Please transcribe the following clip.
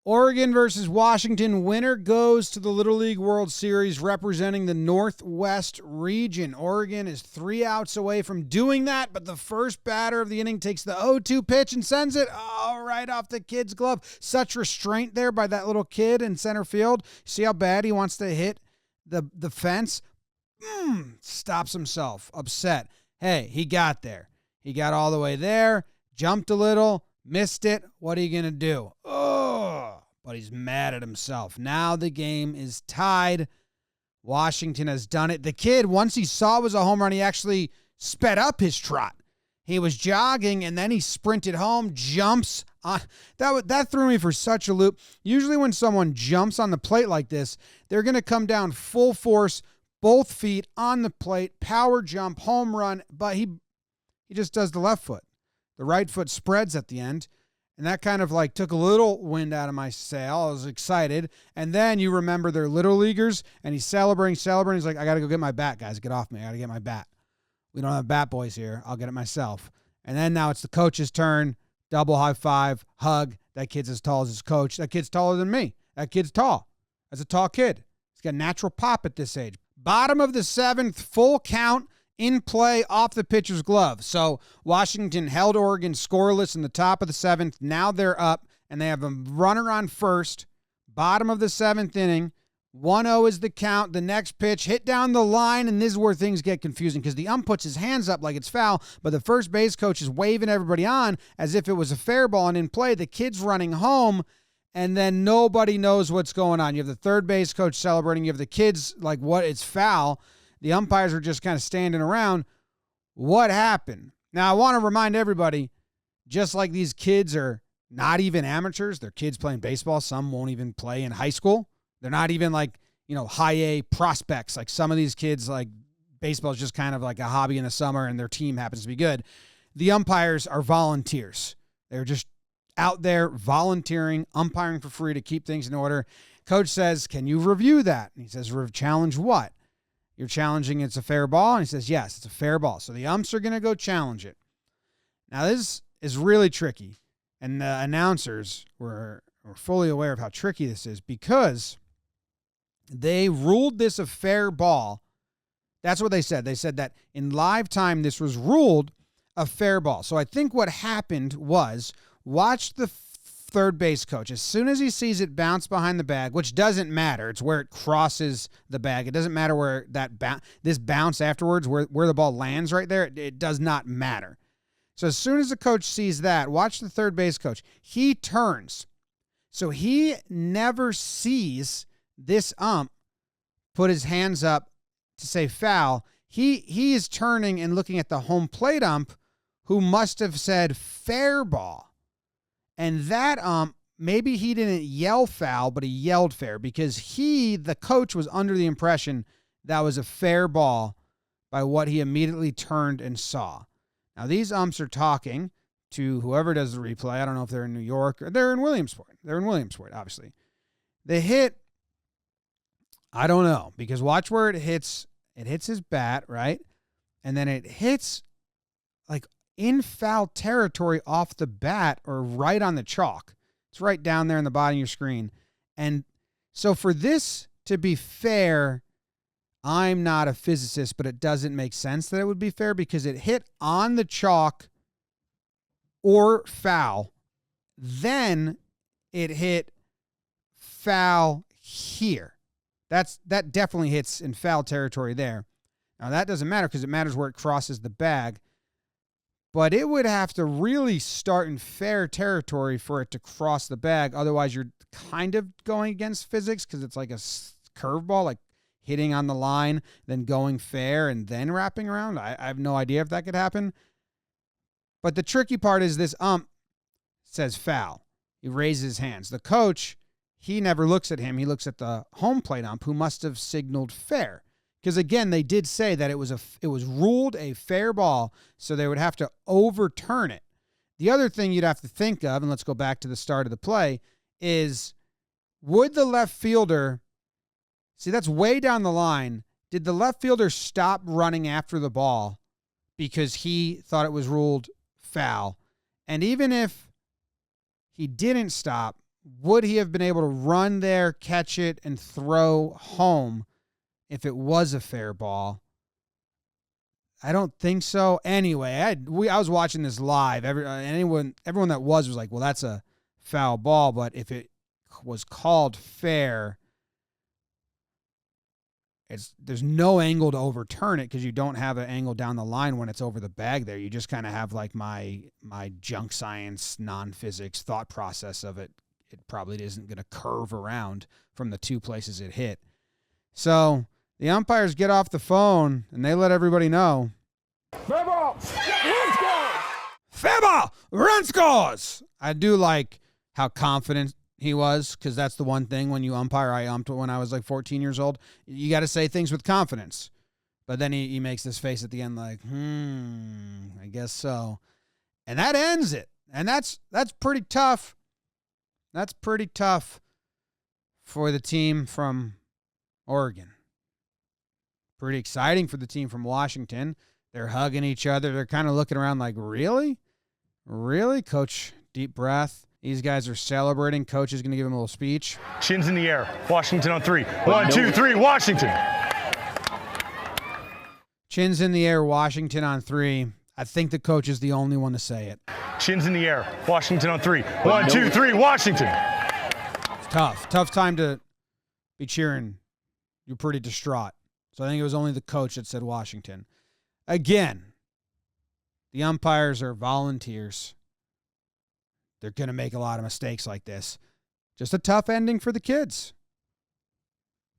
Oregon versus Washington. Winner goes to the Little League World Series representing the Northwest region. Oregon is 3 outs away from doing that, but the first batter of the inning takes the 0-2 pitch and sends it right off the kid's glove. Such restraint there by that little kid in center field. See how bad he wants to hit the fence? Stops himself. Upset. Hey, he got there. He got all the way there, jumped a little, missed it. What are you going to do? But he's mad at himself. Now the game is tied. Washington has done it. The kid, once he saw it was a home run, he actually sped up his trot. He was jogging, and then he sprinted home, jumps on. That threw me for such a loop. Usually when someone jumps on the plate like this, they're going to come down full force, both feet on the plate, power jump, home run, but he just does the left foot. The right foot spreads at the end. And that kind of like took a little wind out of my sail. I was excited. And then you remember they're little leaguers, and he's celebrating. He's like, I got to go get my bat, guys. Get off me. I got to get my bat. We don't have bat boys here. I'll get it myself. And then now it's the coach's turn. Double high five, hug. That kid's as tall as his coach. That kid's taller than me. That kid's tall. That's a tall kid. He's got natural pop at this age. Bottom of the 7th, full count. In play off the pitcher's glove. So Washington held Oregon scoreless in the top of the 7th. Now they're up, and they have a runner on first. Bottom of the 7th inning. 1-0 is the count. The next pitch hit down the line, and this is where things get confusing because the ump puts his hands up like it's foul, but the first base coach is waving everybody on as if it was a fair ball, and in play, the kid's running home, and then nobody knows what's going on. You have the third base coach celebrating. You have the kids like, what? It's foul. The umpires are just kind of standing around. What happened? Now, I want to remind everybody, just like these kids are not even amateurs, they're kids playing baseball. Some won't even play in high school. They're not even like, high A prospects. Like some of these kids, like baseball is just kind of like a hobby in the summer and their team happens to be good. The umpires are volunteers. They're just out there volunteering, umpiring for free to keep things in order. Coach says, can you review that? And he says, challenge what? You're challenging it's a fair ball? And he says, yes, it's a fair ball. So the umps are going to go challenge it. Now, this is really tricky. And the announcers were fully aware of how tricky this is because they ruled this a fair ball. That's what they said. They said that in live time, this was ruled a fair ball. So I think what happened was, watch the third base coach. As soon as he sees it bounce behind the bag, which doesn't matter, it's where it crosses the bag. It doesn't matter where this bounce afterwards, where the ball lands right there. It does not matter. So as soon as the coach sees that, watch the third base coach. He turns. So he never sees this ump put his hands up to say foul. He is turning and looking at the home plate ump who must have said fair ball. And that maybe he didn't yell foul, but he yelled fair because the coach, was under the impression that was a fair ball by what he immediately turned and saw. Now, these umps are talking to whoever does the replay. I don't know if they're in New York or they're in Williamsport. They're in Williamsport, obviously. The hit, I don't know, because watch where it hits. It hits his bat, right? And then it hits like in foul territory off the bat or right on the chalk. It's right down there in the bottom of your screen. And so for this to be fair, I'm not a physicist, but it doesn't make sense that it would be fair because it hit on the chalk or foul. Then it hit foul here. That definitely hits in foul territory there. Now that doesn't matter because it matters where it crosses the bag. But it would have to really start in fair territory for it to cross the bag. Otherwise, you're kind of going against physics because it's like a curveball, like hitting on the line, then going fair, and then wrapping around. I have no idea if that could happen. But the tricky part is this ump says foul. He raises his hands. The coach, he never looks at him. He looks at the home plate ump who must have signaled fair. Because, again, they did say that it was ruled a fair ball, so they would have to overturn it. The other thing you'd have to think of, and let's go back to the start of the play, is would the left fielder, see, that's way down the line, did the left fielder stop running after the ball because he thought it was ruled foul? And even if he didn't stop, would he have been able to run there, catch it, and throw home if it was a fair ball? I don't think so. Anyway, I was watching this live. Everyone that was like, well, that's a foul ball. But if it was called fair, there's no angle to overturn it because you don't have an angle down the line when it's over the bag there. You just kind of have like my junk science, non-physics thought process of it. It probably isn't going to curve around from the two places it hit. So the umpires get off the phone and they let everybody know. Fair ball, run scores! Fair ball, run scores! I do like how confident he was, because that's the one thing when you umpire. I umped when I was like 14 years old. You got to say things with confidence. But then he makes this face at the end like, I guess so. And that ends it. And that's pretty tough. That's pretty tough for the team from Oregon. Pretty exciting for the team from Washington. They're hugging each other. They're kind of looking around like, really? Really? Coach, deep breath. These guys are celebrating. Coach is going to give him a little speech. Chins in the air. Washington on 3. 1, 2, 3, Washington. Chins in the air, Washington on 3. I think the coach is the only one to say it. Chins in the air. Washington on 3. 1, 2, 3, Washington. It's tough. Tough time to be cheering. You're pretty distraught. So I think it was only the coach that said Washington. Again, the umpires are volunteers. They're going to make a lot of mistakes like this. Just a tough ending for the kids.